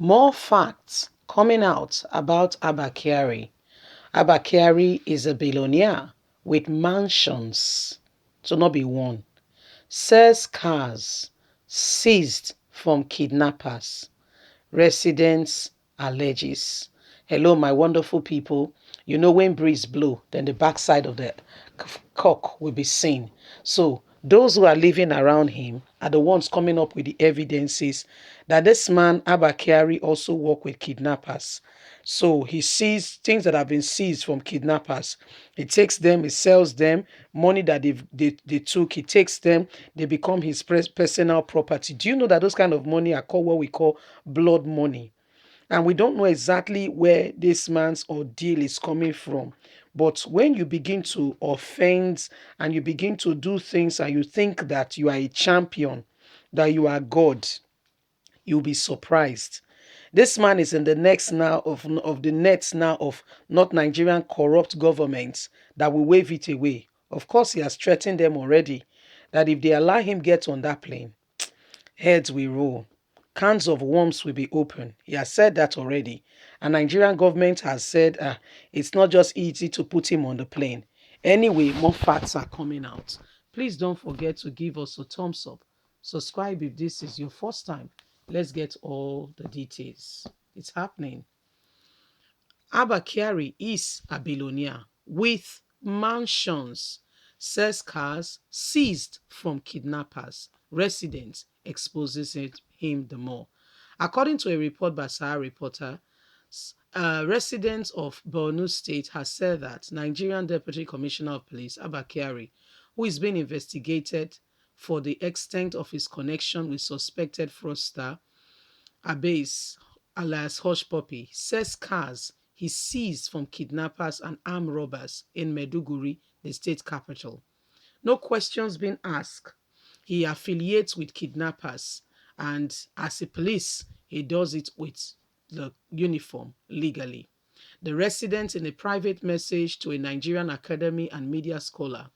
More facts coming out about ABBA KYARI. ABBA KYARI is a billionaire with mansions, to not be one. Sells cars seized from kidnappers. Residents alleges. Hello, my wonderful people. You know when breeze blow, then the backside of the cock will be seen. So those who are living around him are the ones coming up with the evidences that this man, ABBA KYARI, also work with kidnappers. So he sees things that have been seized from kidnappers. He takes them, he sells them, money that they took, he takes them, they become his personal property. Do you know that those kind of money are called what we call blood money? And we don't know exactly where this man's ordeal is coming from. But when you begin to offend and you begin to do things and you think that you are a champion, that you are God, you'll be surprised. This man is in the next now of the nets now of not Nigerian corrupt governments that will wave it away. Of course, he has threatened them already that if they allow him get on that plane, heads will roll. Cans of worms will be open. He has said that already. And Nigerian government has said it's not just easy to put him on the plane. Anyway, more facts are coming out. Please don't forget to give us a thumbs up. Subscribe if this is your first time. Let's get all the details. It's happening. ABBA KYARI is a billionaire with mansions, sells cars seized from kidnappers. Residents exposes him the more. According to a report by Sahara Reporter, residents of Borno State has said that Nigerian Deputy Commissioner of Police, ABBA KYARI, who is being investigated for the extent of his connection with suspected fraudster Abbas alias Hush Puppy, says cars he seized from kidnappers and armed robbers in Maiduguri, the state capital. No questions being asked. He affiliates with kidnappers, and as a police, he does it with the uniform legally. The resident, in a private message to a Nigerian academy and media scholar,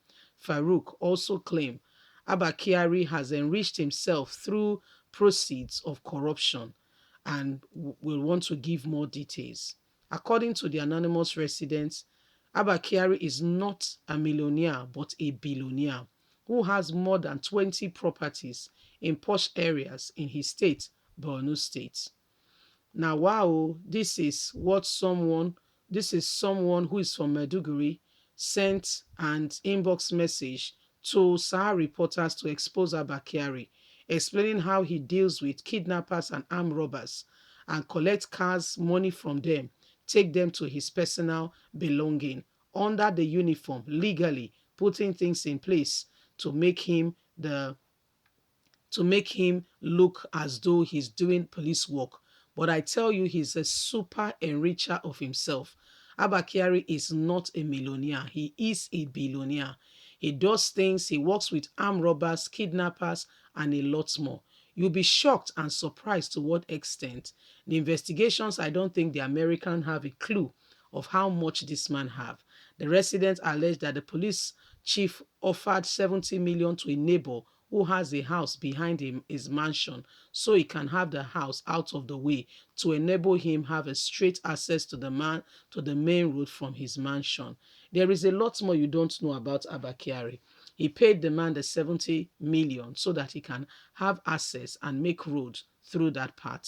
Farouk, also claimed ABBA KYARI has enriched himself through proceeds of corruption and will want to give more details. According to the anonymous residents, ABBA KYARI is not a millionaire but a billionaire who has more than 20 properties in posh areas in his state, Borno State. Now, wow, this is someone who is from Maiduguri sent an inbox message to Sahara reporters to expose ABBA KYARI, explaining how he deals with kidnappers and armed robbers and collect cars, money from them, take them to his personal belonging under the uniform, legally putting things in place to make him look as though he's doing police work. But I tell you, he's a super enricher of himself. ABBA KYARI is not a millionaire. He is a billionaire. He does things. He works with armed robbers, kidnappers, and a lot more. You'll be shocked and surprised to what extent. The investigations, I don't think the American have a clue of how much this man have. The residents allege that the police chief offered 70 million to a neighbor who has a house behind his mansion so he can have the house out of the way to enable him have a straight access to the main road from his mansion. There is a lot more you don't know about ABBA KYARI. He paid the man the 70 million so that he can have access and make road through that part.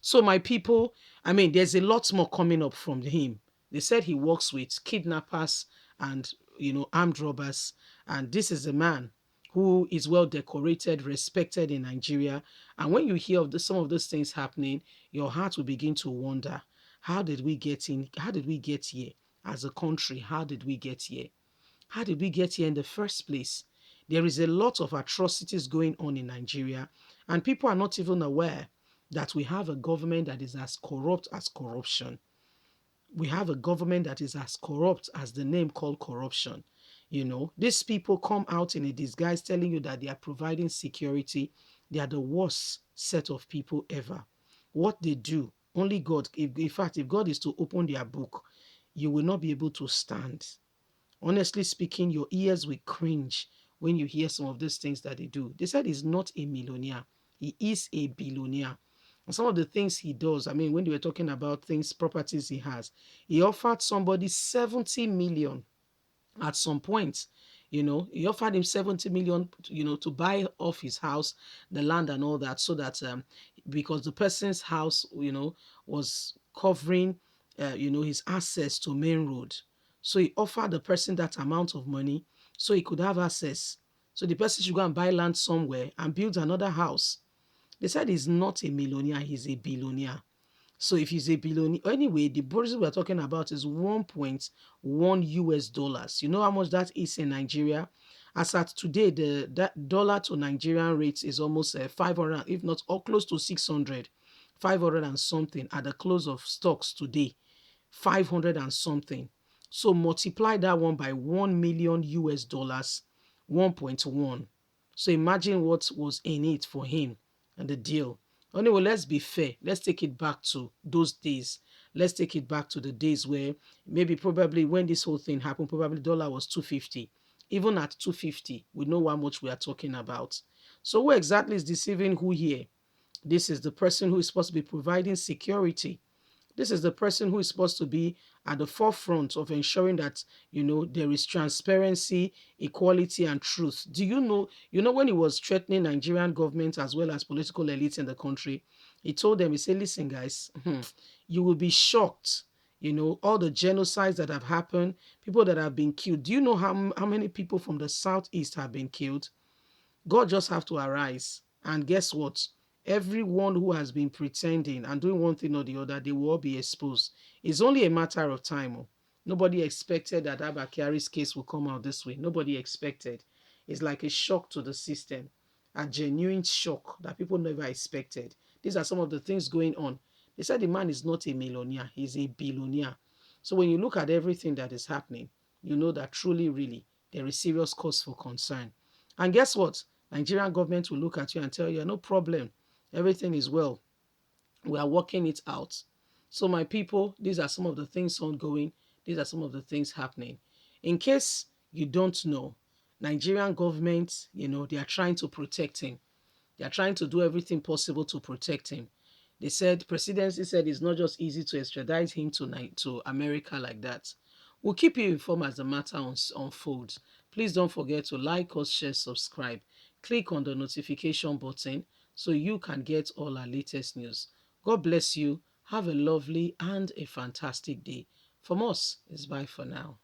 So my people, I mean, there's a lot more coming up from him. They said he works with kidnappers and, armed robbers. And this is a man who is well decorated, respected in Nigeria. And when you hear of some of those things happening, your heart will begin to wonder, how did we get in? How did we get here as a country? How did we get here? How did we get here in the first place? There is a lot of atrocities going on in Nigeria, and people are not even aware that we have a government that is as corrupt as corruption. We have a government that is as corrupt as the name called corruption. These people come out in a disguise telling you that they are providing security. They are the worst set of people ever. What they do, only God, in fact, if God is to open their book, you will not be able to stand. Honestly speaking, your ears will cringe when you hear some of these things that they do. They said he's not a millionaire. He is a billionaire. some of the things he does, I mean, when they were talking about things, properties he has, he offered somebody 70 million at some point. He offered him 70 million, to buy off his house, the land and all that, so that because the person's house, was covering, his access to main road. So he offered the person that amount of money so he could have access. So the person should go and buy land somewhere and build another house. They said he's not a millionaire, he's a billionaire. So if he's a billionaire, anyway, the budget we're talking about is 1.1 US dollars. You know how much that is in Nigeria? As at today, that dollar to Nigerian rate is almost 500, if not or close to 600, 500 and something at the close of stocks today, 500 and something. So multiply that one by 1 million US dollars, 1.1. So imagine what was in it for him and the deal. Anyway, let's be fair. Let's take it back to those days. Let's take it back to the days where maybe probably when this whole thing happened, probably dollar was 250. Even at 250, we know how much we are talking about. So who exactly is deceiving who here? This is the person who is supposed to be providing security. This is the person who is supposed to be at the forefront of ensuring that, there is transparency, equality, and truth. Do you know when he was threatening Nigerian government as well as political elites in the country, he told them, he said, listen, guys, you will be shocked. All the genocides that have happened, people that have been killed. Do you know how many people from the southeast have been killed? God just have to arise. And guess what? Everyone who has been pretending and doing one thing or the other, they will all be exposed. It's only a matter of time. Oh. Nobody expected that ABBA KYARI's case will come out this way. Nobody expected. It's like a shock to the system, a genuine shock that people never expected. These are some of the things going on. They said the man is not a millionaire, he's a billionaire. So when you look at everything that is happening, you know that truly, really, there is serious cause for concern. And guess what? Nigerian government will look at you and tell you, no problem, everything is well. We are working it out. So my people, these are some of the things ongoing. These are some of the things happening. In case you don't know, Nigerian government, they are trying to protect him. They are trying to do everything possible to protect him. They said, presidency said it's not just easy to extradite him to America like that. We'll keep you informed as the matter unfolds. Please don't forget to like us, share, subscribe. Click on the notification button so you can get all our latest news. God bless you. Have a lovely and a fantastic day. From us, it's bye for now.